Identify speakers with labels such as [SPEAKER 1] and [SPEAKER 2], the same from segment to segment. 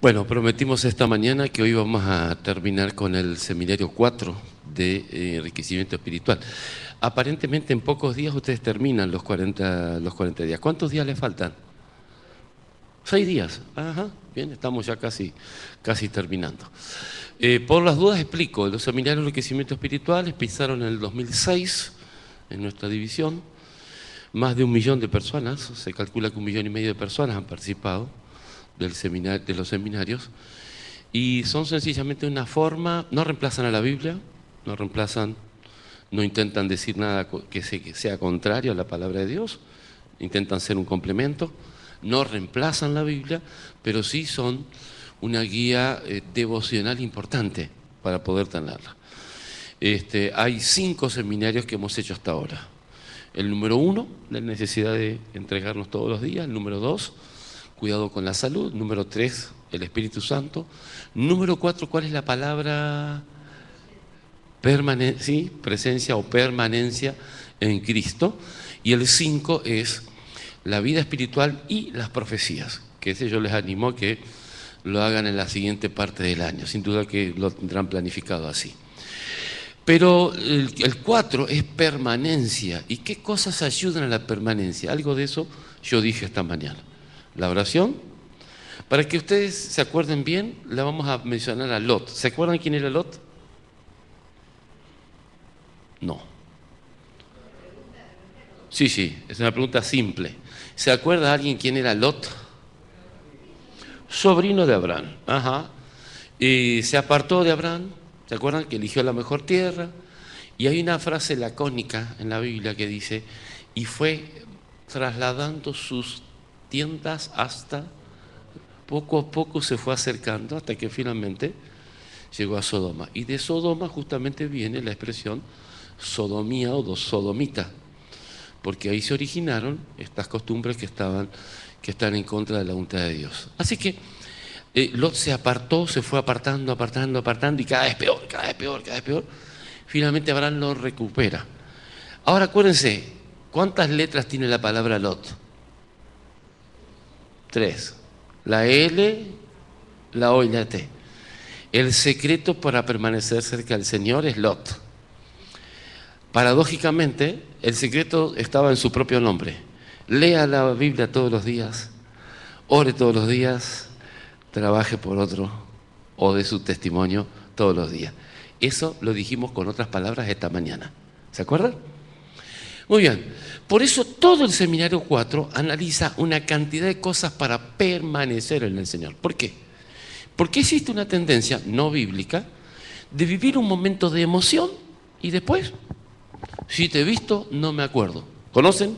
[SPEAKER 1] Bueno, prometimos esta mañana que hoy vamos a terminar con el seminario 4 de enriquecimiento espiritual. Aparentemente en pocos días ustedes terminan los 40 días. ¿Cuántos días les faltan? 6 días. Ajá, bien, estamos ya casi terminando. Por las dudas explico, los seminarios de enriquecimiento espiritual empezaron en el 2006 en nuestra división. Más de 1 millón de personas, se calcula que 1,5 millones de personas han participado de los seminarios, y son sencillamente una forma, no reemplazan a la Biblia, no intentan decir nada que sea contrario a la palabra de Dios, intentan ser un complemento, no reemplazan la Biblia, pero sí son una guía devocional importante para poder tenerla. Hay 5 seminarios que hemos hecho hasta ahora. El número 1, la necesidad de entregarnos todos los días. El número 2, cuidado con la salud. Número 3, el Espíritu Santo. Número 4, ¿cuál es la palabra? Sí, presencia o permanencia en Cristo. Y el 5 es la vida espiritual y las profecías, que ese yo les animo a que lo hagan en la siguiente parte del año. Sin duda que lo tendrán planificado así. Pero el 4 es permanencia. ¿Y qué cosas ayudan a la permanencia? Algo de eso yo dije esta mañana. La oración. Para que ustedes se acuerden bien, la vamos a mencionar a Lot. ¿Se acuerdan quién era Lot? No. Sí, es una pregunta simple. ¿Se acuerda alguien quién era Lot? Sobrino de Abraham. Ajá. Y se apartó de Abraham. ¿Se acuerdan? Que eligió la mejor tierra. Y hay una frase lacónica en la Biblia que dice, y fue trasladando sus tiendas hasta, poco a poco se fue acercando hasta que finalmente llegó a Sodoma. Y de Sodoma justamente viene la expresión sodomía o sodomita, porque ahí se originaron estas costumbres que están en contra de la voluntad de Dios. Así que Lot se apartó, se fue apartando, y cada vez peor. Finalmente Abraham lo recupera. Ahora acuérdense, ¿cuántas letras tiene la palabra Lot? 3. La L, la O y la T. El secreto para permanecer cerca del Señor es Lot. Paradójicamente, el secreto estaba en su propio nombre. Lea la Biblia todos los días, ore todos los días, trabaje por otro o de su testimonio todos los días. Eso lo dijimos con otras palabras esta mañana. ¿Se acuerdan? Muy bien. Por eso todo el seminario 4 analiza una cantidad de cosas para permanecer en el Señor. ¿Por qué? Porque existe una tendencia no bíblica de vivir un momento de emoción y después, si te he visto, no me acuerdo. ¿Conocen?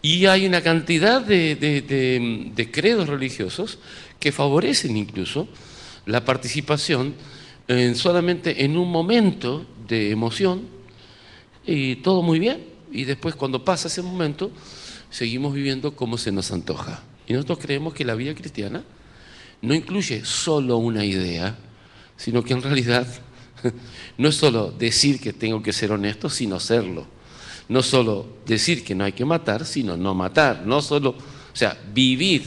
[SPEAKER 1] Y hay una cantidad de credos religiosos que favorecen incluso la participación solamente en un momento de emoción y todo muy bien. Y después cuando pasa ese momento, seguimos viviendo como se nos antoja. Y nosotros creemos que la vida cristiana no incluye solo una idea, sino que en realidad no es solo decir que tengo que ser honesto, sino serlo. No solo decir que no hay que matar, sino no matar. No solo, o sea, vivir.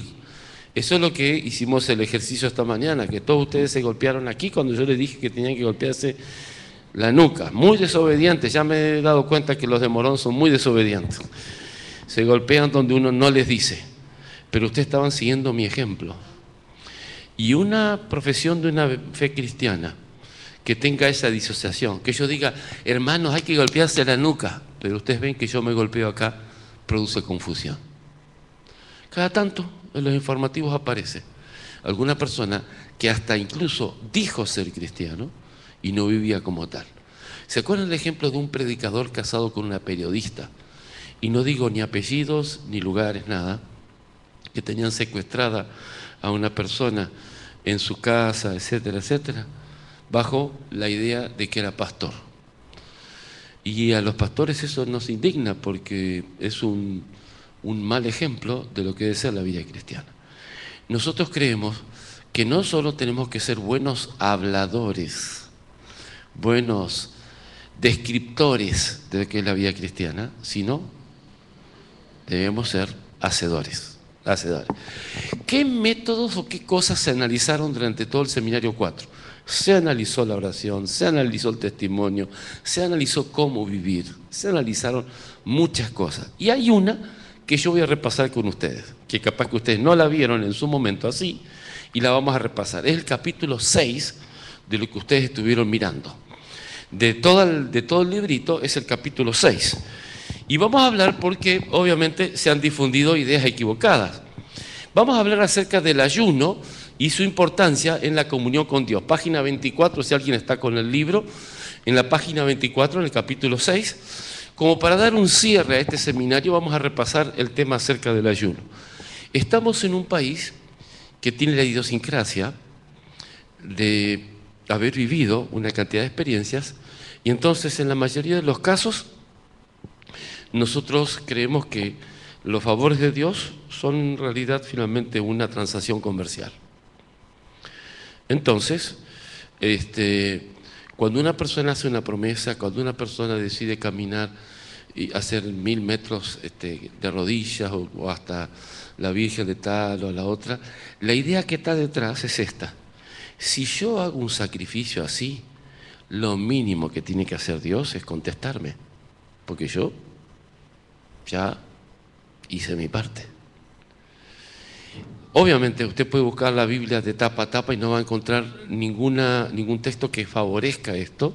[SPEAKER 1] Eso es lo que hicimos el ejercicio esta mañana, que todos ustedes se golpearon aquí cuando yo les dije que tenían que golpearse la nuca. Muy desobedientes, ya me he dado cuenta que los de Morón son muy desobedientes. Se golpean donde uno no les dice. Pero ustedes estaban siguiendo mi ejemplo. Y una profesión de una fe cristiana que tenga esa disociación, que yo diga, hermanos, hay que golpearse la nuca, pero ustedes ven que yo me golpeo acá, produce confusión. Cada tanto en los informativos aparece alguna persona que hasta incluso dijo ser cristiano y no vivía como tal. ¿Se acuerdan el ejemplo de un predicador casado con una periodista? Y no digo ni apellidos, ni lugares, nada, que tenían secuestrada a una persona en su casa, etcétera, etcétera, bajo la idea de que era pastor. Y a los pastores eso nos indigna porque es un mal ejemplo de lo que debe ser la vida cristiana. Nosotros creemos que no solo tenemos que ser buenos habladores, buenos descriptores de lo que es la vida cristiana, sino debemos ser hacedores. ¿qué métodos o qué cosas se analizaron durante todo el seminario 4? Se analizó la oración, se analizó el testimonio, se analizó cómo vivir, se analizaron muchas cosas. Y hay una que yo voy a repasar con ustedes, que capaz que ustedes no la vieron en su momento así, y la vamos a repasar. Es el capítulo 6 de lo que ustedes estuvieron mirando. De todo el librito es el capítulo 6. Y vamos a hablar porque obviamente se han difundido ideas equivocadas. Vamos a hablar acerca del ayuno y su importancia en la comunión con Dios. Página 24, si alguien está con el libro, en la página 24, en el capítulo 6, como para dar un cierre a este seminario, vamos a repasar el tema acerca del ayuno. Estamos en un país que tiene la idiosincrasia de haber vivido una cantidad de experiencias, y entonces en la mayoría de los casos nosotros creemos que los favores de Dios son en realidad finalmente una transacción comercial. Entonces, cuando una persona hace una promesa, cuando una persona decide caminar y hacer 1000 metros de rodillas o hasta la Virgen de tal o la otra, la idea que está detrás es esta: si yo hago un sacrificio así, lo mínimo que tiene que hacer Dios es contestarme, porque yo ya hice mi parte. Obviamente usted puede buscar la Biblia de tapa a tapa y no va a encontrar ningún texto que favorezca esto,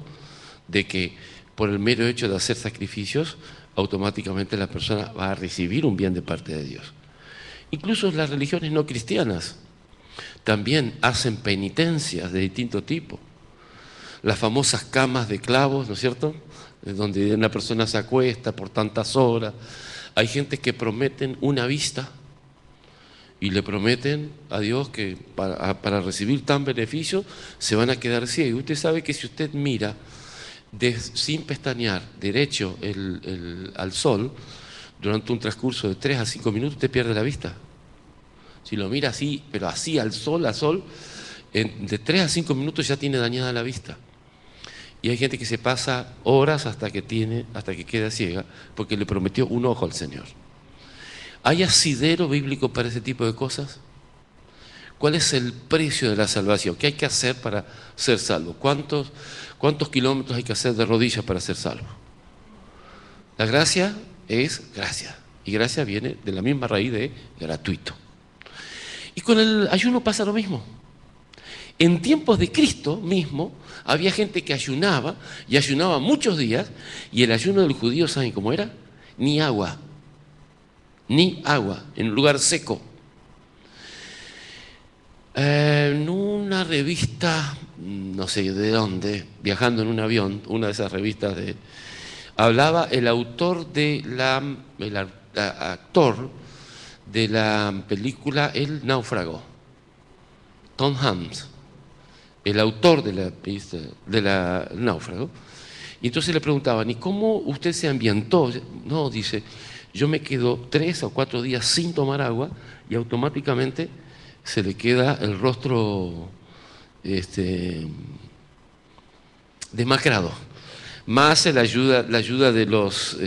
[SPEAKER 1] de que por el mero hecho de hacer sacrificios, automáticamente la persona va a recibir un bien de parte de Dios. Incluso las religiones no cristianas también hacen penitencias de distinto tipo. Las famosas camas de clavos, ¿no es cierto?, donde una persona se acuesta por tantas horas. Hay gente que prometen una vista y le prometen a Dios que para recibir tan beneficio se van a quedar ciegos. Usted sabe que si usted mira sin pestañear derecho al sol durante un transcurso de 3 a 5 minutos, usted pierde la vista. Si lo mira así, pero así al sol, de 3 a 5 minutos ya tiene dañada la vista. Y hay gente que se pasa horas hasta que queda ciega, porque le prometió un ojo al Señor. ¿Hay asidero bíblico para ese tipo de cosas? ¿Cuál es el precio de la salvación? ¿Qué hay que hacer para ser salvo? ¿Cuántos kilómetros hay que hacer de rodillas para ser salvo? La gracia es gracia, y gracia viene de la misma raíz de gratuito. Y con el ayuno pasa lo mismo. En tiempos de Cristo mismo había gente que ayunaba, y ayunaba muchos días, y el ayuno del judío, ¿saben cómo era? Ni agua, en un lugar seco. En una revista, no sé de dónde, viajando en un avión, una de esas revistas hablaba el actor de la película El Náufrago, Tom Hanks, el autor de la Náufrago. Y entonces le preguntaban: ¿y cómo usted se ambientó? No, dice, yo me quedo 3 o 4 días sin tomar agua y automáticamente se le queda el rostro demacrado, más la ayuda de los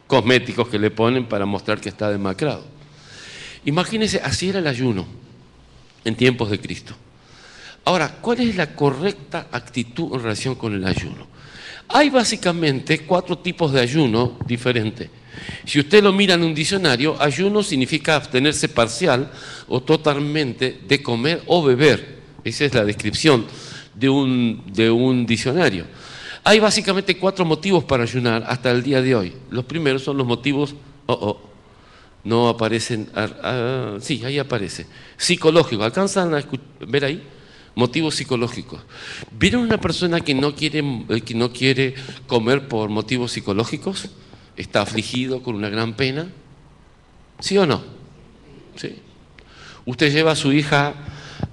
[SPEAKER 1] cosméticos que le ponen para mostrar que está demacrado. Imagínense, así era el ayuno en tiempos de Cristo. Ahora, ¿cuál es la correcta actitud en relación con el ayuno? Hay básicamente 4 tipos de ayuno diferentes. Si usted lo mira en un diccionario, ayuno significa abstenerse parcial o totalmente de comer o beber. Esa es la descripción de un diccionario. Hay básicamente 4 motivos para ayunar hasta el día de hoy. Los primeros son los motivos, no aparecen, sí, ahí aparece, psicológicos. ¿Alcanzan a ver ahí? Motivos psicológicos. ¿Vieron una persona que no quiere comer por motivos psicológicos? ¿Está afligido con una gran pena? ¿Sí o no? ¿Sí? Usted lleva a su hija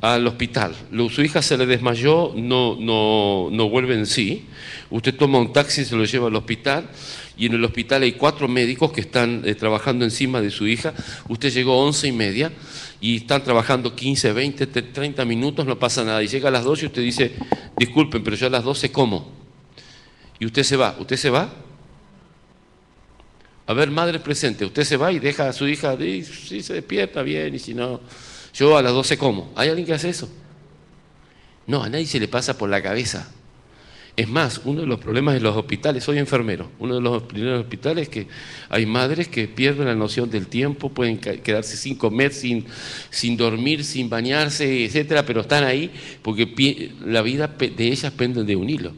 [SPEAKER 1] al hospital, su hija se le desmayó, no vuelve en sí. Usted toma un taxi, se lo lleva al hospital, y en el hospital hay 4 médicos que están trabajando encima de su hija. Usted llegó a 11:30 y están trabajando 15, 20, 30 minutos, no pasa nada. Y llega a las 12 y usted dice: disculpen, pero yo a las 12 como. Y usted se va. A ver, madre presente, usted se va y deja a su hija, y si se despierta bien, y si no, yo a las 12 como. ¿Hay alguien que hace eso? No, a nadie se le pasa por la cabeza. Es más, uno de los problemas de los hospitales, soy enfermero, uno de los primeros hospitales es que hay madres que pierden la noción del tiempo, pueden quedarse sin comer, sin dormir, sin bañarse, etcétera, pero están ahí porque la vida de ellas pende de un hilo.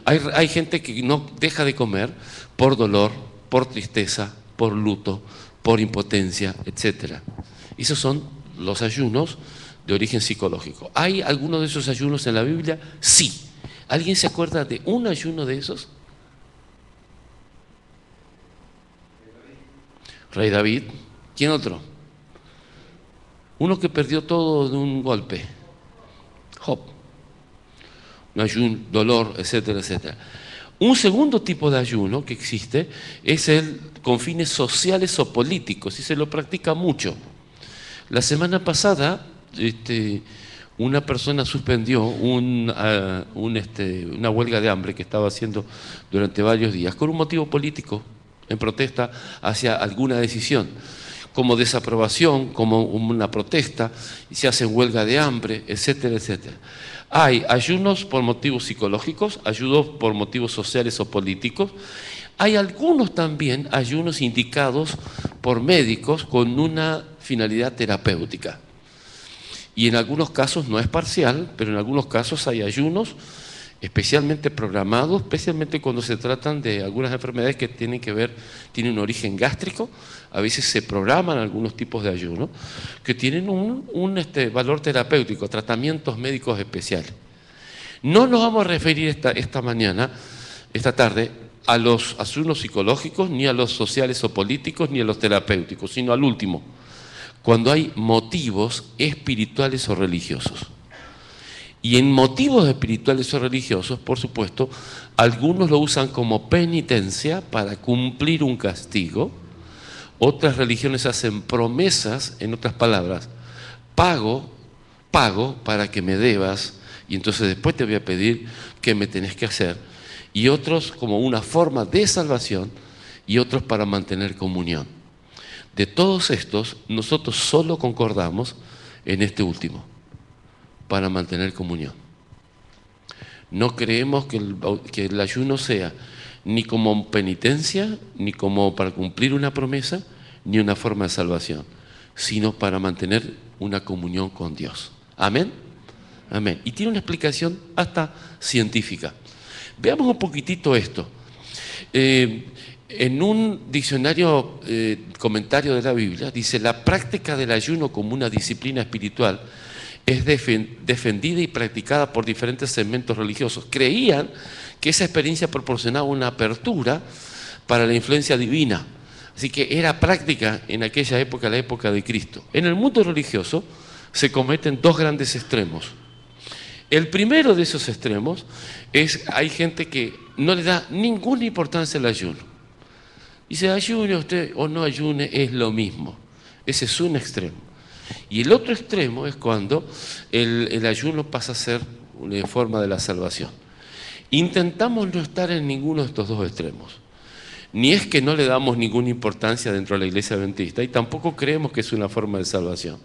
[SPEAKER 1] Hay gente que no deja de comer por dolor, por tristeza, por luto, por impotencia, etcétera. Esos son los ayunos de origen psicológico. ¿Hay alguno de esos ayunos en la Biblia? Sí. ¿Alguien se acuerda de un ayuno de esos? Rey David. ¿Quién otro? Uno que perdió todo de un golpe. Job. Un ayuno, dolor, etcétera, etcétera. Un segundo tipo de ayuno que existe es el con fines sociales o políticos y se lo practica mucho. La semana pasada, una persona suspendió una huelga de hambre que estaba haciendo durante varios días con un motivo político, en protesta hacia alguna decisión, como desaprobación, como una protesta, y se hacen huelga de hambre, etcétera, etcétera. Hay ayunos por motivos psicológicos, ayunos por motivos sociales o políticos. Hay algunos también ayunos indicados por médicos con una finalidad terapéutica. Y en algunos casos no es parcial, pero en algunos casos hay ayunos especialmente programados, especialmente cuando se tratan de algunas enfermedades que tienen un origen gástrico. A veces se programan algunos tipos de ayuno que tienen un valor terapéutico, tratamientos médicos especiales. No nos vamos a referir esta tarde, a los ayunos psicológicos, ni a los sociales o políticos, ni a los terapéuticos, sino al último, cuando hay motivos espirituales o religiosos. Y en motivos espirituales o religiosos, por supuesto, algunos lo usan como penitencia para cumplir un castigo. Otras religiones hacen promesas, en otras palabras, pago para que me debas y entonces después te voy a pedir qué me tenés que hacer. Y otros como una forma de salvación y otros para mantener comunión. De todos estos, nosotros solo concordamos en este último, para mantener comunión. No creemos que el ayuno sea ni como penitencia, ni como para cumplir una promesa, ni una forma de salvación, sino para mantener una comunión con Dios. ¿Amén? Amén. Y tiene una explicación hasta científica. Veamos un poquitito esto. En un diccionario, comentario de la Biblia, dice: la práctica del ayuno como una disciplina espiritual es defendida y practicada por diferentes segmentos religiosos. Creían que esa experiencia proporcionaba una apertura para la influencia divina. Así que era práctica en aquella época, la época de Cristo. En el mundo religioso se cometen dos grandes extremos. El primero de esos extremos es, hay gente que no le da ninguna importancia al ayuno. Dice, ayune usted o no ayune, es lo mismo. Ese es un extremo. Y el otro extremo es cuando el ayuno pasa a ser una forma de la salvación. Intentamos no estar en ninguno de estos dos extremos. Ni es que no le damos ninguna importancia dentro de la Iglesia Adventista y tampoco creemos que es una forma de salvación.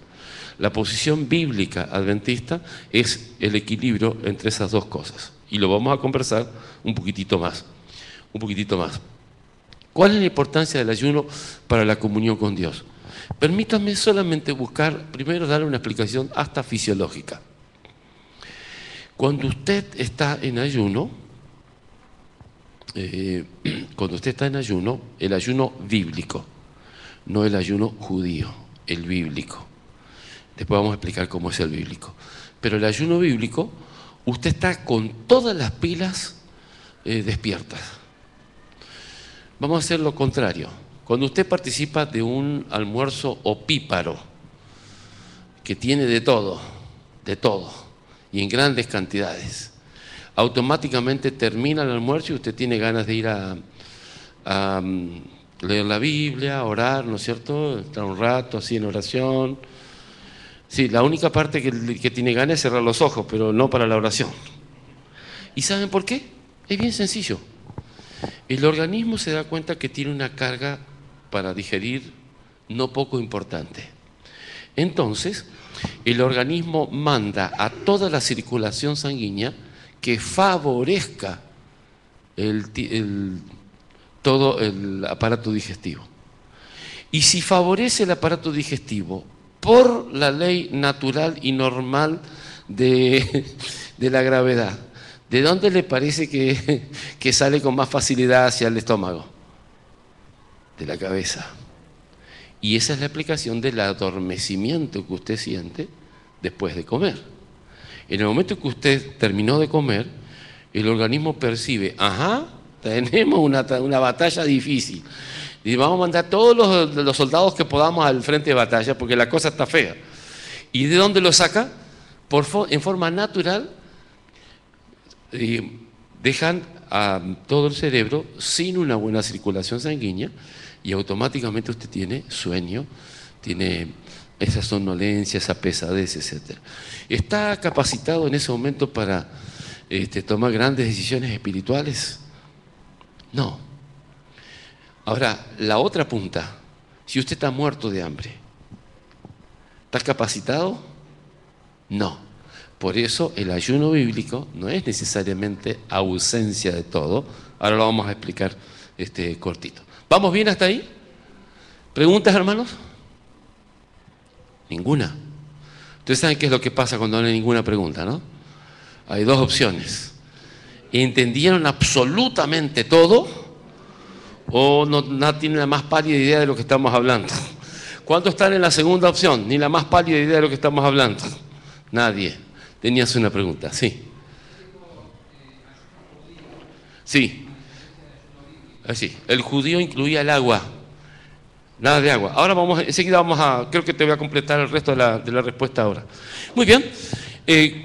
[SPEAKER 1] La posición bíblica adventista es el equilibrio entre esas dos cosas. Y lo vamos a conversar un poquitito más. ¿Cuál es la importancia del ayuno para la comunión con Dios? Permítanme solamente buscar, primero darle una explicación hasta fisiológica. Cuando usted está en ayuno, el ayuno bíblico, no el ayuno judío, el bíblico. Después vamos a explicar cómo es el bíblico. Pero el ayuno bíblico, usted está con todas las pilas despiertas. Vamos a hacer lo contrario. Cuando usted participa de un almuerzo opíparo, que tiene de todo, y en grandes cantidades, automáticamente termina el almuerzo y usted tiene ganas de ir a leer la Biblia, a orar, ¿no es cierto? Estar un rato así en oración. Sí, la única parte que tiene ganas es cerrar los ojos, pero no para la oración. ¿Y saben por qué? Es bien sencillo. el organismo se da cuenta que tiene una carga para digerir no poco importante. Entonces, el organismo manda a toda la circulación sanguínea que favorezca todo el aparato digestivo. Y si favorece el aparato digestivo por la ley natural y normal de la gravedad, ¿de dónde le parece que sale con más facilidad hacia el estómago? De la cabeza. Y esa es la explicación del adormecimiento que usted siente después de comer. En el momento que usted terminó de comer, el organismo percibe, ajá, tenemos una batalla difícil. Y vamos a mandar todos los soldados que podamos al frente de batalla porque la cosa está fea. ¿Y de dónde lo saca? En forma natural, dejan a todo el cerebro sin una buena circulación sanguínea y automáticamente usted tiene sueño, tiene esa somnolencia, esa pesadez, etc. ¿Está capacitado en ese momento para tomar grandes decisiones espirituales? No. Ahora, la otra punta, si usted está muerto de hambre, ¿está capacitado? No. Por eso el ayuno bíblico no es necesariamente ausencia de todo. Ahora lo vamos a explicar cortito. ¿Vamos bien hasta ahí? ¿Preguntas, hermanos? Ninguna. Ustedes saben qué es lo que pasa cuando no hay ninguna pregunta, ¿no? Hay dos opciones. ¿Entendieron absolutamente todo o no tienen la más pálida idea de lo que estamos hablando? ¿Cuántos están en la segunda opción? Ni la más pálida idea de lo que estamos hablando. Nadie. Tenías una pregunta, sí. Sí. Así, el judío incluía el agua, nada de agua. Ahora enseguida creo que te voy a completar el resto de la respuesta ahora. Muy bien,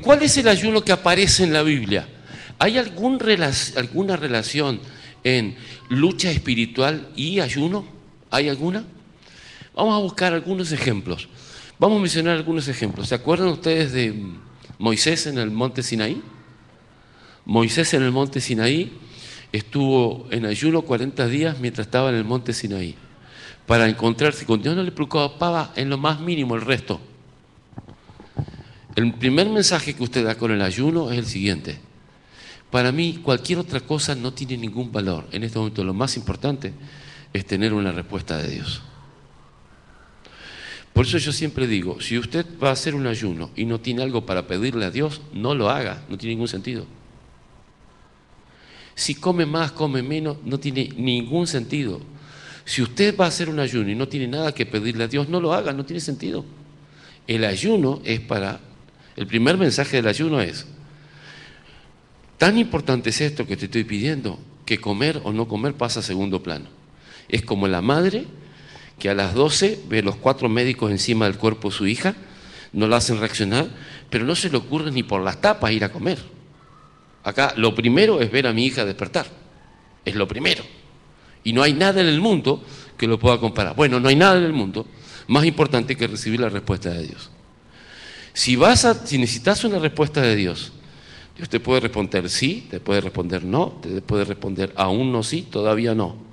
[SPEAKER 1] ¿cuál es el ayuno que aparece en la Biblia? ¿Hay alguna relación en lucha espiritual y ayuno? ¿Hay alguna? Vamos a buscar algunos ejemplos. Vamos a mencionar algunos ejemplos. ¿Se acuerdan ustedes de Moisés en el monte Sinaí? Moisés en el monte Sinaí estuvo en ayuno 40 días mientras estaba en el monte Sinaí para encontrarse con Dios. No le preocupaba en lo más mínimo el resto. El primer mensaje que usted da con el ayuno es el siguiente: para mí cualquier otra cosa no tiene ningún valor. En este momento lo más importante es tener una respuesta de Dios. Por eso yo siempre digo, si usted va a hacer un ayuno y no tiene algo para pedirle a Dios, no lo haga, no tiene ningún sentido. Si come más, come menos, no tiene ningún sentido. Si usted va a hacer un ayuno y no tiene nada que pedirle a Dios, no lo haga, no tiene sentido. El ayuno es el primer mensaje del ayuno es, tan importante es esto que te estoy pidiendo, que comer o no comer pasa a segundo plano. Es como la madre que a las 12 ve los 4 médicos encima del cuerpo de su hija, no la hacen reaccionar, pero no se le ocurre ni por las tapas ir a comer. Acá lo primero es ver a mi hija despertar, es lo primero. Y no hay nada en el mundo que lo pueda comparar. Bueno, no hay nada en el mundo más importante que recibir la respuesta de Dios. Si necesitas una respuesta de Dios, Dios te puede responder sí, te puede responder no, te puede responder aún no sí, todavía no.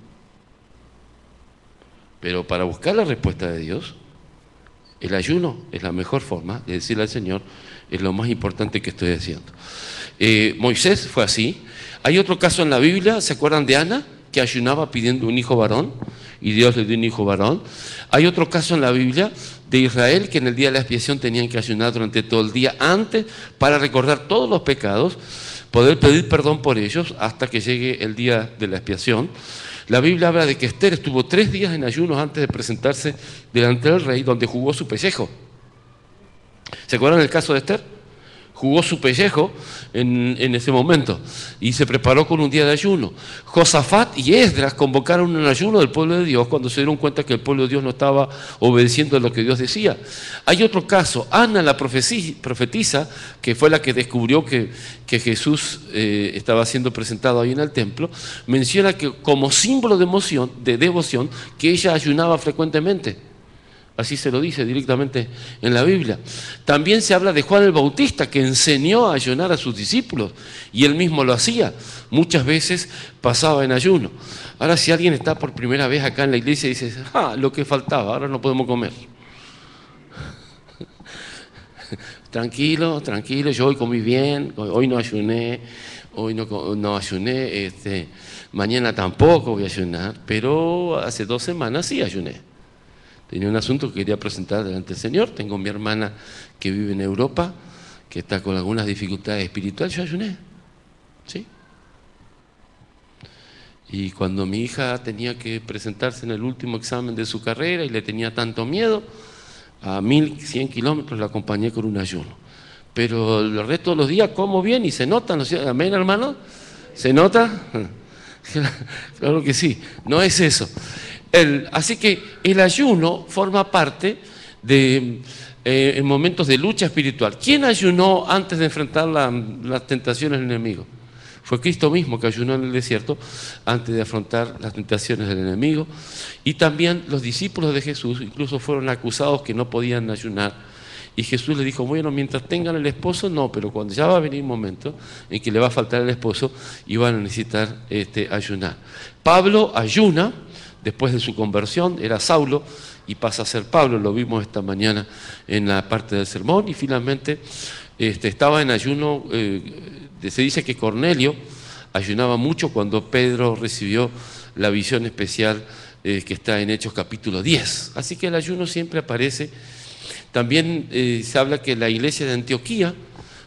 [SPEAKER 1] Pero para buscar la respuesta de Dios, el ayuno es la mejor forma de decirle al Señor, es lo más importante que estoy haciendo. Moisés fue así. Hay otro caso en la Biblia, ¿se acuerdan de Ana? Que ayunaba pidiendo un hijo varón y Dios le dio un hijo varón. Hay otro caso en la Biblia de Israel que en el día de la expiación tenían que ayunar durante todo el día antes para recordar todos los pecados, poder pedir perdón por ellos hasta que llegue el día de la expiación. La Biblia habla de que Esther estuvo 3 días en ayunos antes de presentarse delante del rey, donde jugó su pellejo. ¿Se acuerdan del caso de Esther? Jugó su pellejo en ese momento y se preparó con un día de ayuno. Josafat y Esdras convocaron un ayuno del pueblo de Dios cuando se dieron cuenta que el pueblo de Dios no estaba obedeciendo a lo que Dios decía. Hay otro caso, Ana la profetisa, que fue la que descubrió que Jesús estaba siendo presentado ahí en el templo, menciona que como símbolo de devoción, que ella ayunaba frecuentemente. Así se lo dice directamente en la Biblia. También se habla de Juan el Bautista, que enseñó a ayunar a sus discípulos, y él mismo lo hacía. Muchas veces pasaba en ayuno. Ahora, si alguien está por primera vez acá en la iglesia y dice, lo que faltaba, ahora no podemos comer. Tranquilo, tranquilo, yo hoy comí bien, hoy no ayuné, no ayuné, mañana tampoco voy a ayunar, pero hace 2 semanas sí ayuné. Tenía un asunto que quería presentar delante del Señor. Tengo mi hermana que vive en Europa, que está con algunas dificultades espirituales. Yo ayuné, ¿sí? Y cuando mi hija tenía que presentarse en el último examen de su carrera y le tenía tanto miedo, a 1100 kilómetros la acompañé con un ayuno. Pero el resto de los días como bien y se nota, ¿no es cierto? ¿Amén, hermano? ¿Se nota? Claro que sí, no es eso. Así que el ayuno forma parte de en momentos de lucha espiritual. ¿Quién ayunó antes de enfrentar las tentaciones del enemigo? Fue Cristo mismo que ayunó en el desierto antes de afrontar las tentaciones del enemigo. Y también los discípulos de Jesús incluso fueron acusados que no podían ayunar. Y Jesús les dijo, bueno, mientras tengan el esposo, no, pero cuando ya va a venir un momento en que le va a faltar el esposo y van a necesitar ayunar. Pablo ayuna. Después de su conversión, era Saulo y pasa a ser Pablo, lo vimos esta mañana en la parte del sermón, y finalmente estaba en ayuno. Se dice que Cornelio ayunaba mucho cuando Pedro recibió la visión especial que está en Hechos capítulo 10. Así que el ayuno siempre aparece. También se habla que la iglesia de Antioquía,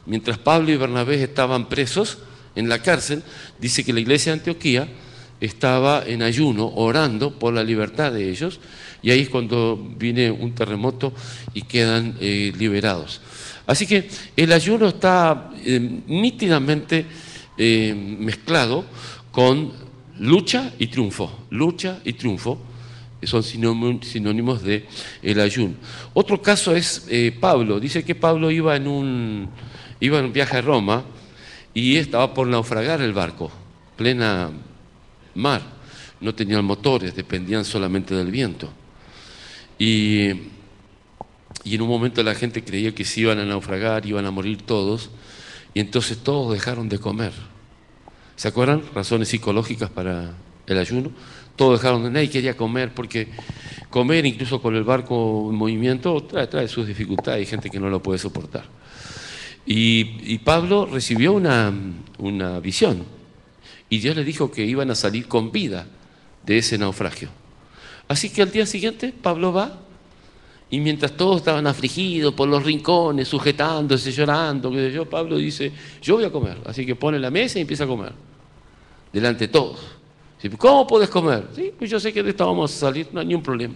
[SPEAKER 1] mientras Pablo y Bernabé estaban presos en la cárcel, dice que la iglesia de Antioquía estaba en ayuno, orando por la libertad de ellos, y ahí es cuando viene un terremoto y quedan liberados. Así que el ayuno está nítidamente mezclado con lucha y triunfo. Lucha y triunfo son sinónimos de el ayuno. Otro caso es Pablo. Dice que Pablo iba en un viaje a Roma y estaba por naufragar el barco, plena mar, no tenían motores, dependían solamente del viento. Y en un momento la gente creía que se iban a naufragar, iban a morir todos, y entonces todos dejaron de comer. ¿Se acuerdan? Razones psicológicas para el ayuno. Todos dejaron de, nadie quería comer, porque comer incluso con el barco en movimiento trae sus dificultades, hay gente que no lo puede soportar. Y Pablo recibió una visión. Y Dios le dijo que iban a salir con vida de ese naufragio. Así que al día siguiente Pablo va, y mientras todos estaban afligidos por los rincones, sujetándose, llorando, Pablo dice, yo voy a comer. Así que pone la mesa y empieza a comer, delante de todos. ¿Cómo podés comer? Sí, pues yo sé que de esta vamos a salir, no hay ningún problema.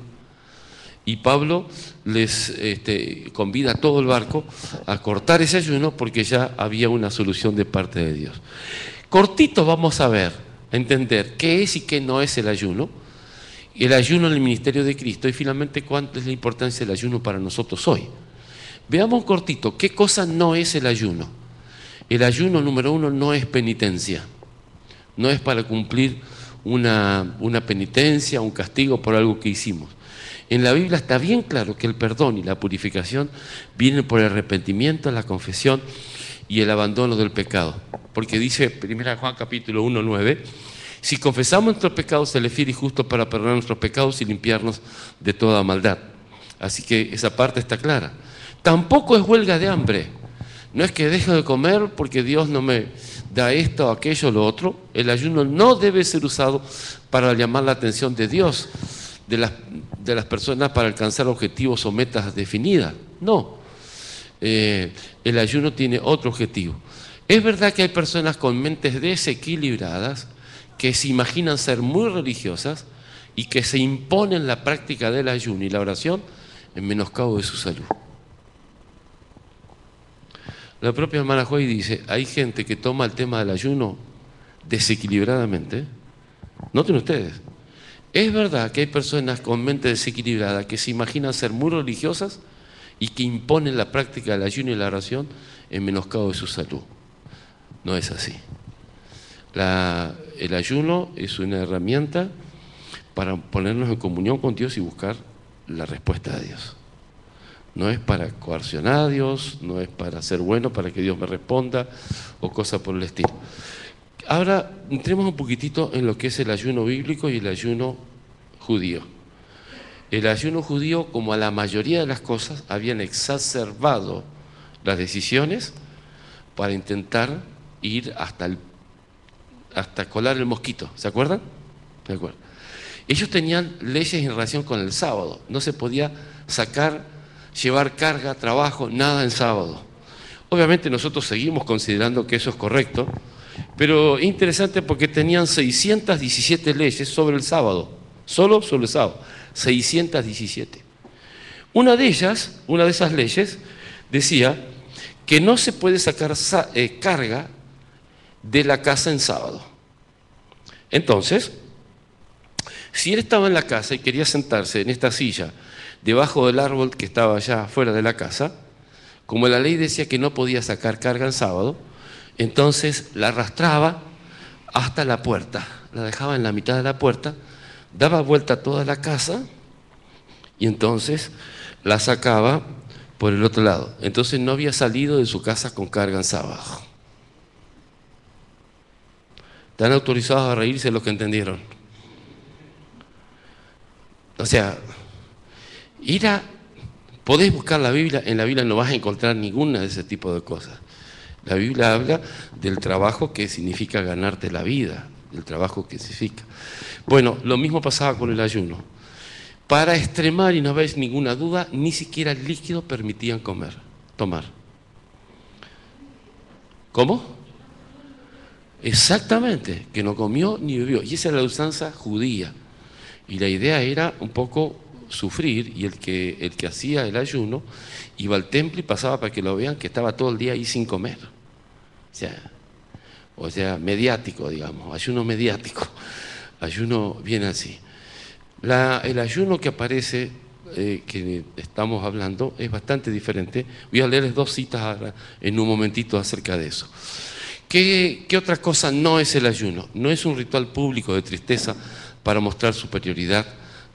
[SPEAKER 1] Y Pablo les convida a todo el barco a cortar ese ayuno porque ya había una solución de parte de Dios. Cortito vamos a ver, a entender qué es y qué no es el ayuno en el ministerio de Cristo, y finalmente cuánto es la importancia del ayuno para nosotros hoy. Veamos cortito, ¿qué cosa no es el ayuno? El ayuno, número 1, no es penitencia. No es para cumplir una penitencia, un castigo por algo que hicimos. En la Biblia está bien claro que el perdón y la purificación vienen por el arrepentimiento, la confesión y el abandono del pecado. Porque dice 1 Juan capítulo 1, 9, si confesamos nuestros pecados, Él es fiel y justo para perdonar nuestros pecados y limpiarnos de toda maldad. Así que esa parte está clara. Tampoco es huelga de hambre. No es que dejo de comer porque Dios no me da esto, aquello, lo otro. El ayuno no debe ser usado para llamar la atención de Dios, de las personas, para alcanzar objetivos o metas definidas. No. El ayuno tiene otro objetivo. Es verdad que hay personas con mentes desequilibradas que se imaginan ser muy religiosas y que se imponen la práctica del ayuno y la oración en menoscabo de su salud. La propia hermana Joy dice, hay gente que toma el tema del ayuno desequilibradamente. Noten ustedes, es verdad que hay personas con mente desequilibrada que se imaginan ser muy religiosas y que imponen la práctica del ayuno y la oración en menoscabo de su salud. No es así. El ayuno es una herramienta para ponernos en comunión con Dios y buscar la respuesta de Dios. No es para coercionar a Dios, no es para ser bueno, para que Dios me responda o cosas por el estilo. Ahora entremos un poquitito en lo que es el ayuno bíblico y el ayuno judío. El ayuno judío, como a la mayoría de las cosas, habían exacerbado las decisiones para intentar ir hasta colar el mosquito. ¿Se acuerdan? ¿Se acuerdan? Ellos tenían leyes en relación con el sábado. No se podía llevar carga, trabajo, nada en sábado. Obviamente nosotros seguimos considerando que eso es correcto, pero es interesante porque tenían 617 leyes sobre el sábado, solo sobre el sábado, 617. Una de esas leyes decía que no se puede sacar carga de la casa en sábado. Entonces, si él estaba en la casa y quería sentarse en esta silla debajo del árbol que estaba allá fuera de la casa, como la ley decía que no podía sacar carga en sábado, entonces la arrastraba hasta la puerta, la dejaba en la mitad de la puerta, daba vuelta a toda la casa y entonces la sacaba por el otro lado. Entonces no había salido de su casa con carga en sábado. Están autorizados a reírse los que entendieron. O sea, podés buscar la Biblia, en la Biblia no vas a encontrar ninguna de ese tipo de cosas. La Biblia habla del trabajo que significa ganarte la vida, el trabajo que significa. Bueno, lo mismo pasaba con el ayuno. Para extremar, y no habéis ninguna duda, ni siquiera líquido permitían tomar. ¿Cómo? Exactamente, que no comió ni bebió. Y esa era la usanza judía. Y la idea era un poco sufrir, y el que hacía el ayuno iba al templo y pasaba para que lo vean que estaba todo el día ahí sin comer. O sea, mediático, digamos, ayuno mediático, ayuno bien así. El ayuno que aparece, que estamos hablando, es bastante diferente. Voy a leerles 2 citas ahora, en un momentito acerca de eso. ¿Qué otra cosa no es el ayuno? No es un ritual público de tristeza para mostrar superioridad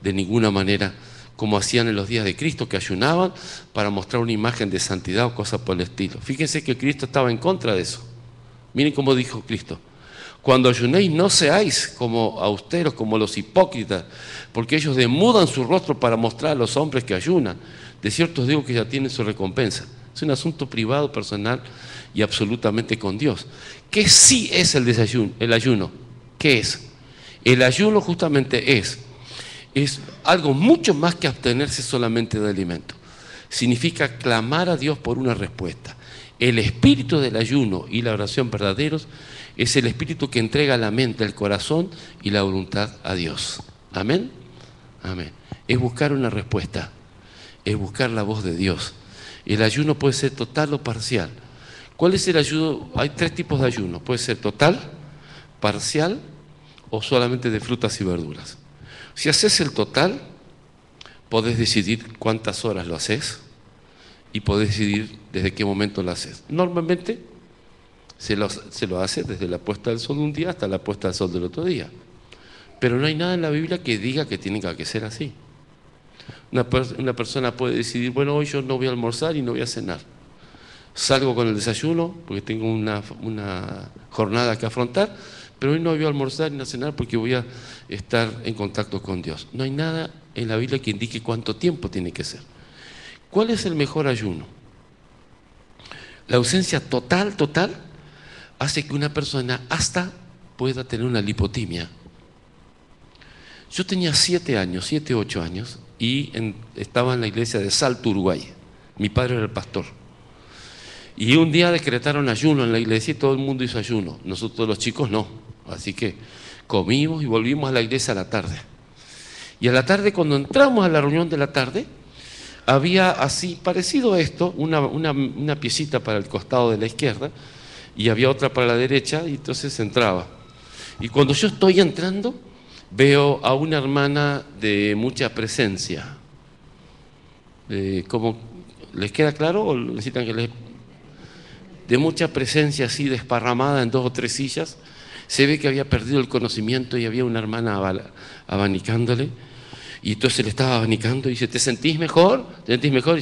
[SPEAKER 1] de ninguna manera, como hacían en los días de Cristo, que ayunaban para mostrar una imagen de santidad o cosas por el estilo. Fíjense que Cristo estaba en contra de eso. Miren cómo dijo Cristo: cuando ayunéis no seáis como austeros, como los hipócritas, porque ellos demudan su rostro para mostrar a los hombres que ayunan. De cierto os digo que ya tienen su recompensa. Es un asunto privado, personal y absolutamente con Dios. ¿Qué sí es el ayuno? ¿Qué es? El ayuno justamente es algo mucho más que abstenerse solamente de alimento. Significa clamar a Dios por una respuesta. El espíritu del ayuno y la oración verdaderos es el espíritu que entrega la mente, el corazón y la voluntad a Dios. ¿Amén? Amén. Es buscar una respuesta, es buscar la voz de Dios. El ayuno puede ser total o parcial. ¿Cuál es el ayuno? Hay 3 tipos de ayuno. Puede ser total, parcial o solamente de frutas y verduras. Si haces el total, podés decidir cuántas horas lo haces y podés decidir desde qué momento lo haces. Normalmente se lo hace desde la puesta del sol de un día hasta la puesta del sol del otro día. Pero no hay nada en la Biblia que diga que tiene que ser así. Una persona puede decidir, bueno, hoy yo no voy a almorzar y no voy a cenar. Salgo con el desayuno porque tengo una jornada que afrontar, pero hoy no voy a almorzar ni a cenar porque voy a estar en contacto con Dios. No hay nada en la Biblia que indique cuánto tiempo tiene que ser. ¿Cuál es el mejor ayuno? La ausencia total hace que una persona hasta pueda tener una lipotimia. Yo tenía 7, 8 años, y estaba en la iglesia de Salto, Uruguay. Mi padre era el pastor. Y un día decretaron ayuno en la iglesia y todo el mundo hizo ayuno. Nosotros los chicos no. Así que comimos y volvimos a la iglesia a la tarde. Y a la tarde, cuando entramos a la reunión de la tarde, había así, parecido a esto, una piecita para el costado de la izquierda y había otra para la derecha, y entonces entraba. Y cuando yo estoy entrando, veo a una hermana de mucha presencia. ¿Cómo, les queda claro o necesitan que les...? De mucha presencia así desparramada en 2 o 3 sillas. Se ve que había perdido el conocimiento y había una hermana abanicándole. Y entonces le estaba abanicando y dice, ¿te sentís mejor? ¿Te sentís mejor?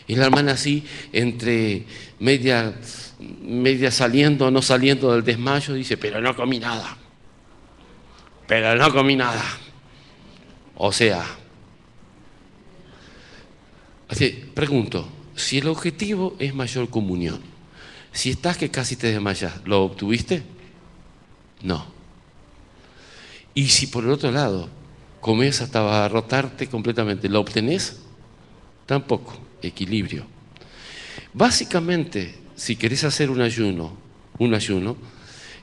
[SPEAKER 1] Y la hermana así, entre media saliendo o no saliendo del desmayo, dice, pero no comí nada. Pero no comí nada. O sea, así, pregunto, si el objetivo es mayor comunión, si estás que casi te desmayas, ¿lo obtuviste? No. Y si por el otro lado comes hasta abarrotarte completamente, ¿lo obtenés? Tampoco. Equilibrio. Básicamente, si querés hacer un ayuno,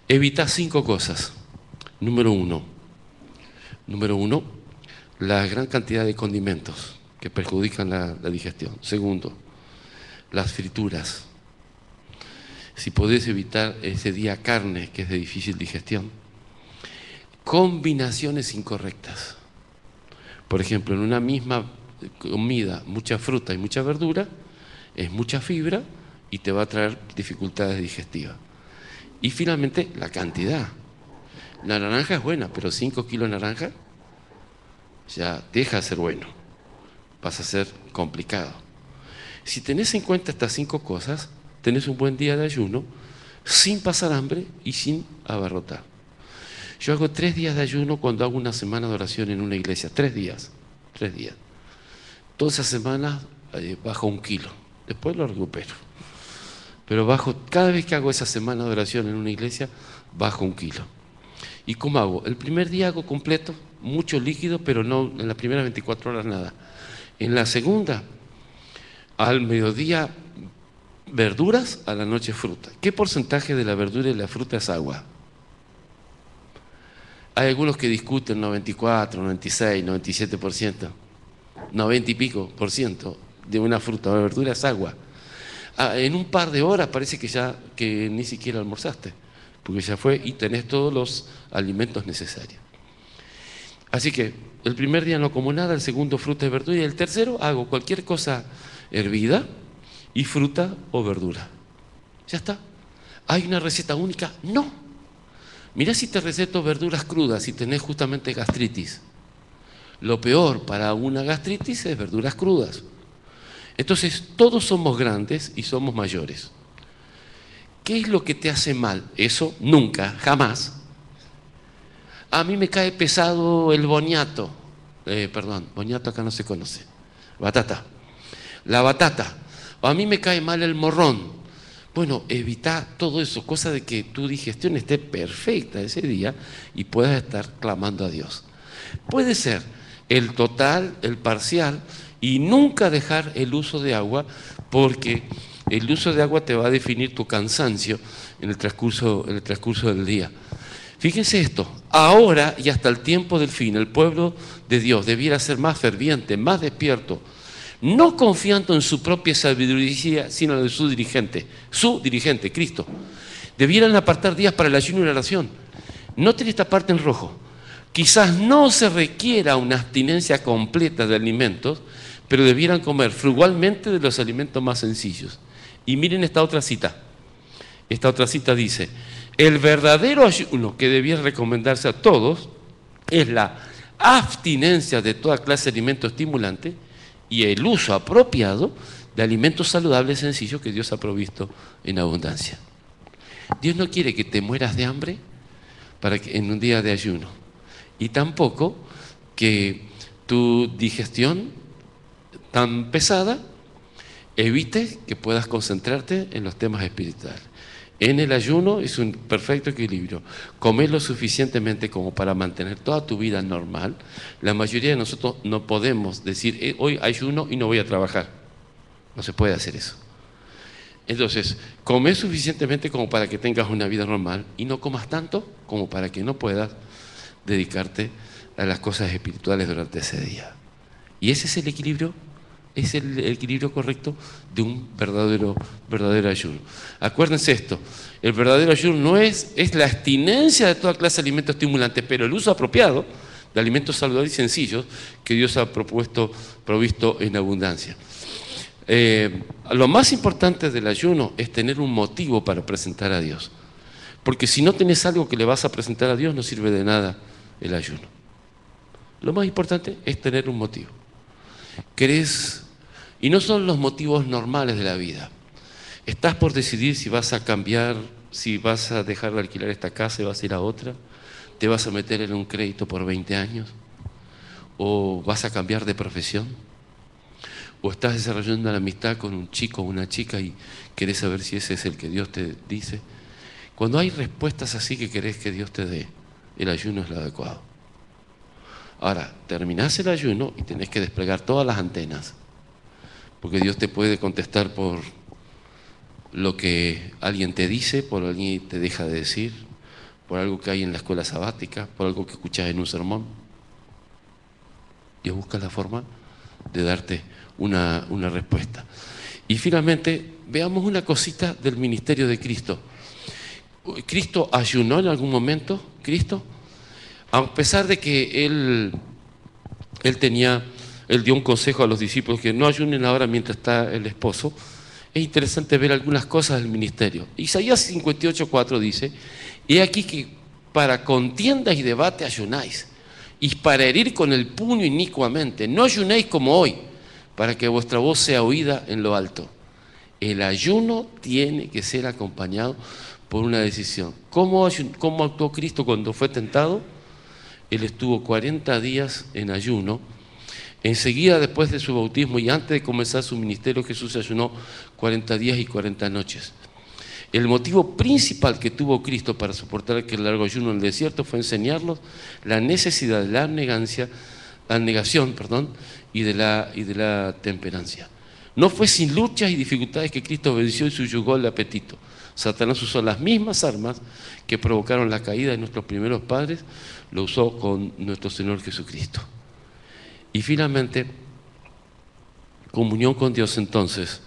[SPEAKER 1] evita 5 cosas. Número uno, la gran cantidad de condimentos que perjudican la digestión. Segundo, las frituras. Si podés evitar ese día carne, que es de difícil digestión. Combinaciones incorrectas. Por ejemplo, en una misma comida, mucha fruta y mucha verdura, es mucha fibra y te va a traer dificultades digestivas. Y finalmente, la cantidad. La naranja es buena, pero 5 kilos de naranja ya deja de ser bueno. Vas a ser complicado. Si tenés en cuenta estas 5 cosas, tenés un buen día de ayuno, sin pasar hambre y sin abarrotar. Yo hago 3 días de ayuno cuando hago una semana de oración en una iglesia. 3 días. Todas esas semanas bajo 1 kilo. Después lo recupero. Pero cada vez que hago esa semana de oración en una iglesia, bajo 1 kilo. ¿Y cómo hago? El primer día hago completo, mucho líquido, pero no en las primeras 24 horas nada. En la segunda, al mediodía, verduras, a la noche fruta. ¿Qué porcentaje de la verdura y la fruta es agua? Hay algunos que discuten 94, 96, 97%, 90 y pico por ciento de una fruta o verdura es agua. En un par de horas parece que ni siquiera almorzaste, porque ya fue y tenés todos los alimentos necesarios. Así que el primer día no como nada, el segundo fruta y verdura, y el tercero hago cualquier cosa hervida y fruta o verdura. Ya está. ¿Hay una receta única? No. Mirá si te receto verduras crudas y tenés justamente gastritis. Lo peor para una gastritis es verduras crudas. Entonces, todos somos grandes y somos mayores. ¿Qué es lo que te hace mal? Eso nunca, jamás. A mí me cae pesado el boniato. Boniato acá no se conoce. Batata. La batata. A mí me cae mal el morrón. Bueno, evita todo eso, cosa de que tu digestión esté perfecta ese día y puedas estar clamando a Dios. Puede ser el total, el parcial, y nunca dejar el uso de agua, porque el uso de agua te va a definir tu cansancio en el transcurso del día. Fíjense esto, ahora y hasta el tiempo del fin, el pueblo de Dios debiera ser más ferviente, más despierto, no confiando en su propia sabiduría, sino en de su dirigente, Cristo. Debieran apartar días para el ayuno y la oración. Noten esta parte en rojo. Quizás no se requiera una abstinencia completa de alimentos, pero debieran comer frugalmente de los alimentos más sencillos. Y miren esta otra cita. Esta otra cita dice, el verdadero ayuno que debiera recomendarse a todos es la abstinencia de toda clase de alimentos estimulantes y el uso apropiado de alimentos saludables sencillos que Dios ha provisto en abundancia. Dios no quiere que te mueras de hambre en un día de ayuno, y tampoco que tu digestión tan pesada evite que puedas concentrarte en los temas espirituales. En el ayuno es un perfecto equilibrio. Comer lo suficientemente como para mantener toda tu vida normal. La mayoría de nosotros no podemos decir, hoy ayuno y no voy a trabajar. No se puede hacer eso. Entonces, comer suficientemente como para que tengas una vida normal y no comas tanto como para que no puedas dedicarte a las cosas espirituales durante ese día. Y ese es el equilibrio. Es el equilibrio correcto de un verdadero ayuno. Acuérdense esto, el verdadero ayuno no es la abstinencia de toda clase de alimentos estimulantes, pero el uso apropiado de alimentos saludables y sencillos que Dios ha provisto en abundancia. Lo más importante del ayuno es tener un motivo para presentar a Dios, porque si no tenés algo que le vas a presentar a Dios, no sirve de nada el ayuno. Lo más importante es tener un motivo. ¿Querés? Y no son los motivos normales de la vida. Estás por decidir si vas a cambiar, si vas a dejar de alquilar esta casa y vas a ir a otra, te vas a meter en un crédito por 20 años, o vas a cambiar de profesión, o estás desarrollando una amistad con un chico o una chica y querés saber si ese es el que Dios te dice. Cuando hay respuestas así que querés que Dios te dé, el ayuno es lo adecuado. Ahora, terminás el ayuno y tenés que desplegar todas las antenas, porque Dios te puede contestar por lo que alguien te dice, por alguien te deja de decir, por algo que hay en la escuela sabática, por algo que escuchás en un sermón. Dios busca la forma de darte una respuesta. Y finalmente, veamos una cosita del ministerio de Cristo. ¿Cristo ayunó en algún momento? ¿Cristo? A pesar de que Él dio un consejo a los discípulos que no ayunen ahora mientras está el esposo, es interesante ver algunas cosas del ministerio. Isaías 58:4 dice: he aquí que para contiendas y debate ayunáis, y para herir con el puño inicuamente. No ayunéis como hoy, para que vuestra voz sea oída en lo alto. El ayuno tiene que ser acompañado por una decisión. ¿Cómo actuó Cristo cuando fue tentado? Él estuvo 40 días en ayuno. Enseguida, después de su bautismo y antes de comenzar su ministerio, Jesús ayunó 40 días y 40 noches. El motivo principal que tuvo Cristo para soportar aquel largo ayuno en el desierto fue enseñarnos la necesidad de la abnegación y de la temperancia. No fue sin luchas y dificultades que Cristo venció y subyugó el apetito. Satanás usó las mismas armas que provocaron la caída de nuestros primeros padres, lo usó con nuestro Señor Jesucristo. Y finalmente, comunión con Dios entonces,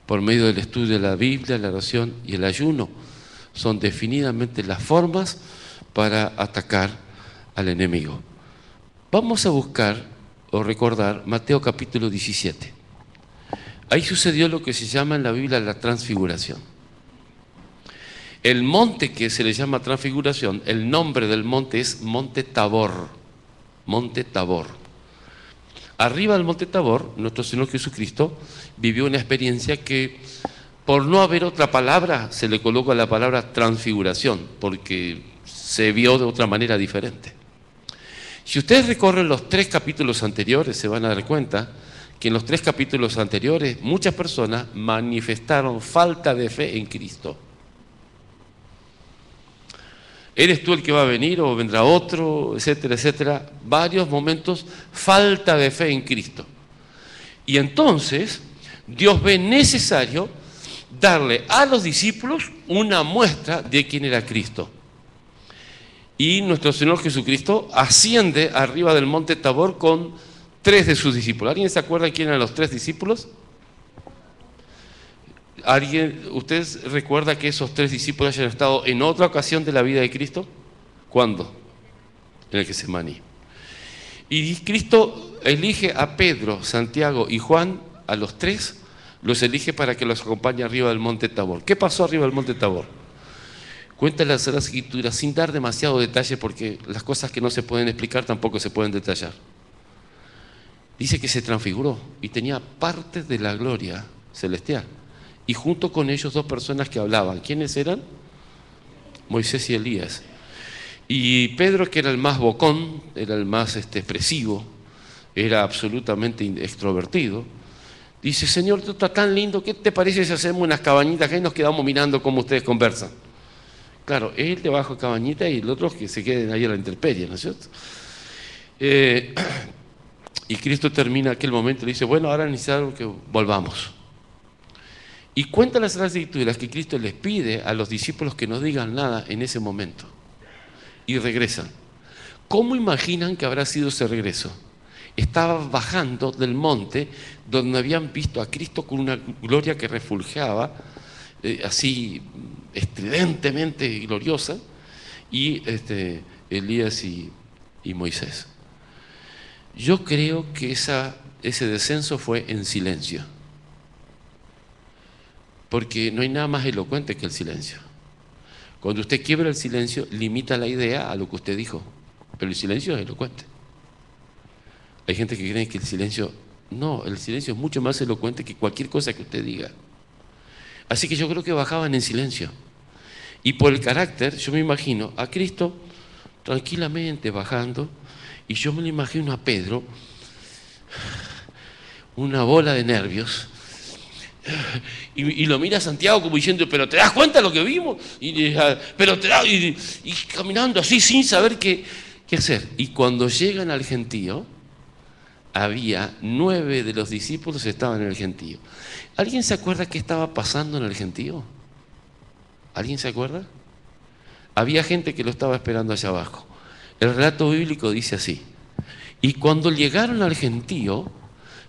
[SPEAKER 1] por medio del estudio de la Biblia, la oración y el ayuno, son definidamente las formas para atacar al enemigo. Vamos a buscar o recordar Mateo capítulo 17. Ahí sucedió lo que se llama en la Biblia la transfiguración. El monte que se le llama transfiguración, el nombre del monte es Monte Tabor. Monte Tabor. Arriba del Monte Tabor, nuestro Señor Jesucristo vivió una experiencia que, por no haber otra palabra, se le coloca la palabra transfiguración, porque se vio de otra manera diferente. Si ustedes recorren los 3 capítulos anteriores, se van a dar cuenta que en los 3 capítulos anteriores muchas personas manifestaron falta de fe en Cristo. ¿Eres tú el que va a venir o vendrá otro? Etcétera, etcétera. Varios momentos, falta de fe en Cristo. Y entonces, Dios ve necesario darle a los discípulos una muestra de quién era Cristo. Y nuestro Señor Jesucristo asciende arriba del monte Tabor con 3 de sus discípulos. ¿Alguien se acuerda quién eran los 3 discípulos? ¿Usted recuerda que esos 3 discípulos hayan estado en otra ocasión de la vida de Cristo? ¿Cuándo? En el Getsemaní. Y Cristo elige a Pedro, Santiago y Juan, a los 3, los elige para que los acompañe arriba del monte Tabor. ¿Qué pasó arriba del monte Tabor? Cuenta la Sagrada Escritura sin dar demasiado detalle, porque las cosas que no se pueden explicar tampoco se pueden detallar. Dice que se transfiguró y tenía parte de la gloria celestial. Y junto con ellos 2 personas que hablaban. ¿Quiénes eran? Moisés y Elías. Y Pedro, que era el más bocón, era el más expresivo, era absolutamente extrovertido, dice: Señor, tú estás tan lindo, ¿qué te parece si hacemos unas cabañitas acá y nos quedamos mirando cómo ustedes conversan? Claro, él debajo de cabañita y el otro que se queden ahí a la intemperie, ¿no es cierto? Y Cristo termina aquel momento y le dice: bueno, ahora necesitamos que volvamos. Y cuenta las Sagradas Escrituras que Cristo les pide a los discípulos que no digan nada en ese momento. Y regresan. ¿Cómo imaginan que habrá sido ese regreso? Estaban bajando del monte donde habían visto a Cristo con una gloria que refulgeaba, así estridentemente gloriosa, y Elías y Moisés. Yo creo que ese descenso fue en silencio. Porque no hay nada más elocuente que el silencio. Cuando usted quiebra el silencio, limita la idea a lo que usted dijo, pero el silencio es elocuente. Hay gente que cree que el silencio... No, el silencio es mucho más elocuente que cualquier cosa que usted diga. Así que yo creo que bajaban en silencio. Y por el carácter, yo me imagino a Cristo tranquilamente bajando, y yo me lo imagino a Pedro, una bola de nervios, y lo mira a Santiago como diciendo, pero ¿te das cuenta de lo que vimos? Y caminando así sin saber qué hacer. Y cuando llegan al gentío, había 9 de los discípulos que estaban en el gentío. ¿Alguien se acuerda qué estaba pasando en el gentío? ¿Alguien se acuerda? Había gente que lo estaba esperando allá abajo. El relato bíblico dice así: y cuando llegaron al gentío,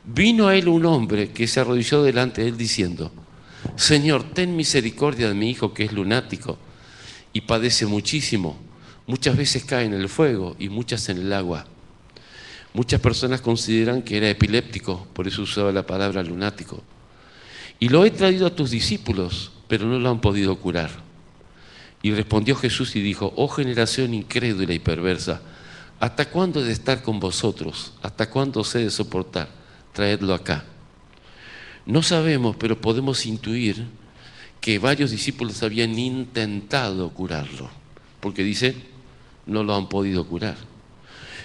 [SPEAKER 1] vino a él un hombre que se arrodilló delante de él diciendo: Señor, ten misericordia de mi hijo que es lunático y padece muchísimo. Muchas veces cae en el fuego y muchas en el agua. Muchas personas consideran que era epiléptico, por eso usaba la palabra lunático. Y lo he traído a tus discípulos, pero no lo han podido curar. Y respondió Jesús y dijo: oh generación incrédula y perversa, ¿hasta cuándo he de estar con vosotros? ¿Hasta cuándo os he de soportar? Traedlo acá. No sabemos, pero podemos intuir que varios discípulos habían intentado curarlo, porque dice, no lo han podido curar.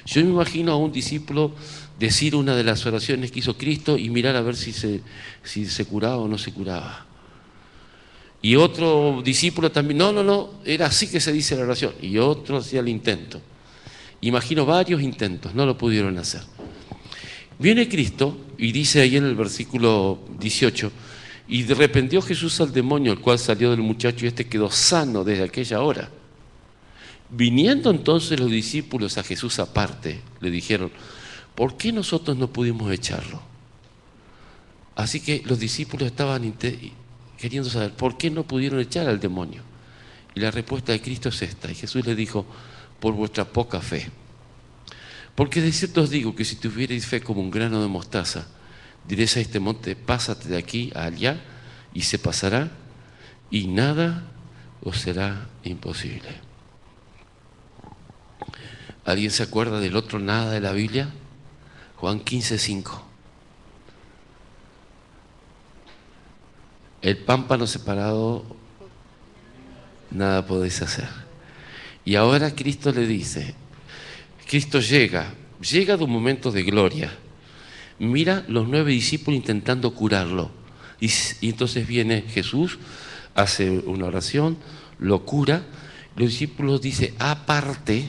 [SPEAKER 1] Yo me imagino a un discípulo decir una de las oraciones que hizo Cristo y mirar a ver si se curaba o no se curaba. Y otro discípulo también, no, era así que se dice la oración. Y otro hacía el intento. Imagino varios intentos, no lo pudieron hacer. Viene Cristo y dice ahí en el versículo 18, y reprendió Jesús al demonio, el cual salió del muchacho, y este quedó sano desde aquella hora. Viniendo entonces los discípulos a Jesús aparte, le dijeron: ¿por qué nosotros no pudimos echarlo? Así que los discípulos estaban queriendo saber por qué no pudieron echar al demonio. Y la respuesta de Cristo es esta. Y Jesús les dijo: por vuestra poca fe. Porque de cierto os digo que si tuvierais fe como un grano de mostaza, diréis a este monte: pásate de aquí a allá, y se pasará, y nada os será imposible. ¿Alguien se acuerda del otro nada de la Biblia? Juan 15:5. El pámpano separado, nada podéis hacer. Y ahora Cristo le dice, Cristo llega de un momento de gloria. Mira los 9 discípulos intentando curarlo. Y entonces viene Jesús, hace una oración, lo cura. Los discípulos dicen, aparte,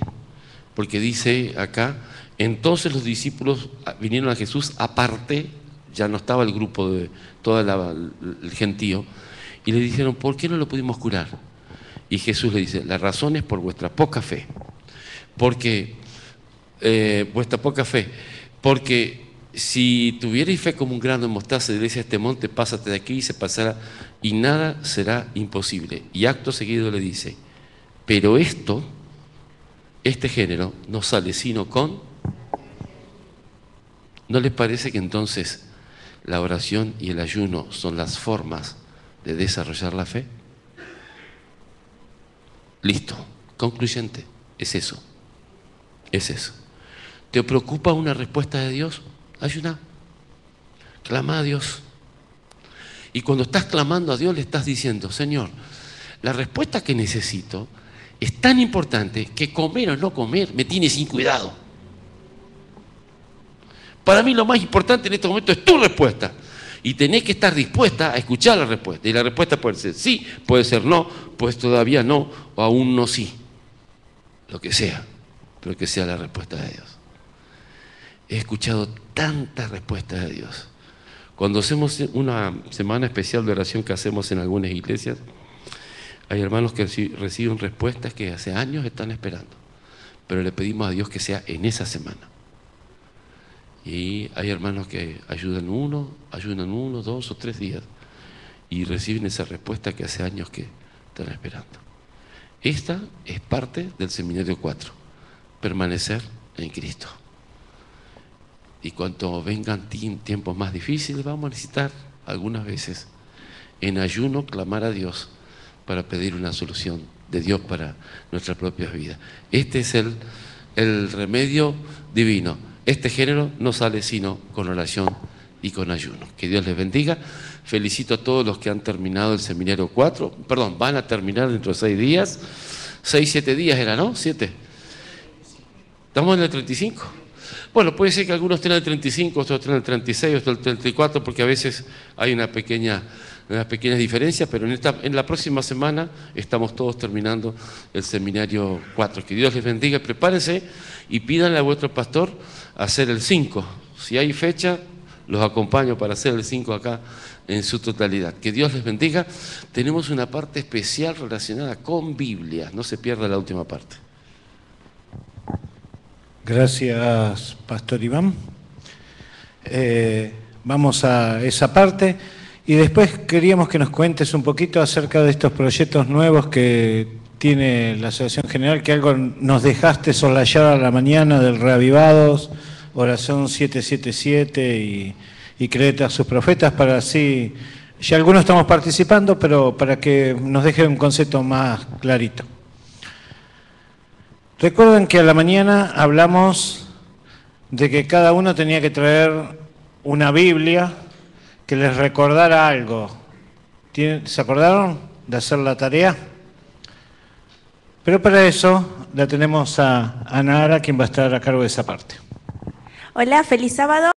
[SPEAKER 1] porque dice acá, entonces los discípulos vinieron a Jesús aparte, ya no estaba el grupo de todo el gentío, y le dijeron: ¿por qué no lo pudimos curar? Y Jesús le dice: la razón es por vuestra poca fe. Porque vuestra poca fe, porque si tuvierais fe como un grano de mostaza, diréis a este monte: pásate de aquí, y se pasará, y nada será imposible. Y acto seguido le dice: pero este género no sale sino con... ¿No les parece que entonces la oración y el ayuno son las formas de desarrollar la fe? Listo, concluyente, es eso. ¿Te preocupa una respuesta de Dios? Ayuna, clama a Dios. Y cuando estás clamando a Dios le estás diciendo: Señor, la respuesta que necesito es tan importante que comer o no comer me tiene sin cuidado. Para mí lo más importante en este momento es tu respuesta. Y tenés que estar dispuesta a escuchar la respuesta. Y la respuesta puede ser sí, puede ser no, pues todavía no, o aún no sí. Lo que sea, pero que sea la respuesta de Dios. He escuchado tantas respuestas de Dios. Cuando hacemos una semana especial de oración que hacemos en algunas iglesias, hay hermanos que reciben respuestas que hace años están esperando, pero le pedimos a Dios que sea en esa semana. Y hay hermanos que ayudan 1, 2 o 3 días y reciben esa respuesta que hace años que están esperando. Esta es parte del Seminario 4, permanecer en Cristo. Y cuando vengan tiempos más difíciles, vamos a necesitar algunas veces en ayuno clamar a Dios para pedir una solución de Dios para nuestras propias vidas. Este es el remedio divino. Este género no sale sino con oración y con ayuno. Que Dios les bendiga. Felicito a todos los que han terminado el seminario 4. Perdón, van a terminar dentro de 6 días. 6, 7 días era, ¿no? 7. ¿Estamos en el 35? Bueno, puede ser que algunos estén en el 35, otros estén en el 36, otros en el 34, porque a veces hay unas pequeñas diferencias, pero en la próxima semana estamos todos terminando el seminario 4. Que Dios les bendiga, prepárense y pídanle a vuestro pastor hacer el 5. Si hay fecha, los acompaño para hacer el 5 acá en su totalidad. Que Dios les bendiga. Tenemos una parte especial relacionada con Biblia. No se pierda la última parte.
[SPEAKER 2] Gracias, Pastor Iván. Vamos a esa parte y después queríamos que nos cuentes un poquito acerca de estos proyectos nuevos que tiene la Asociación General, que algo nos dejaste soslayar a la mañana del Reavivados, Oración 777 y Créete a sus profetas, para así, ya algunos estamos participando, pero para que nos deje un concepto más clarito. Recuerden que a la mañana hablamos de que cada uno tenía que traer una Biblia que les recordara algo. ¿Se acordaron de hacer la tarea? Pero para eso la tenemos a Nara, quien va a estar a cargo de esa parte.
[SPEAKER 3] Hola, feliz sábado.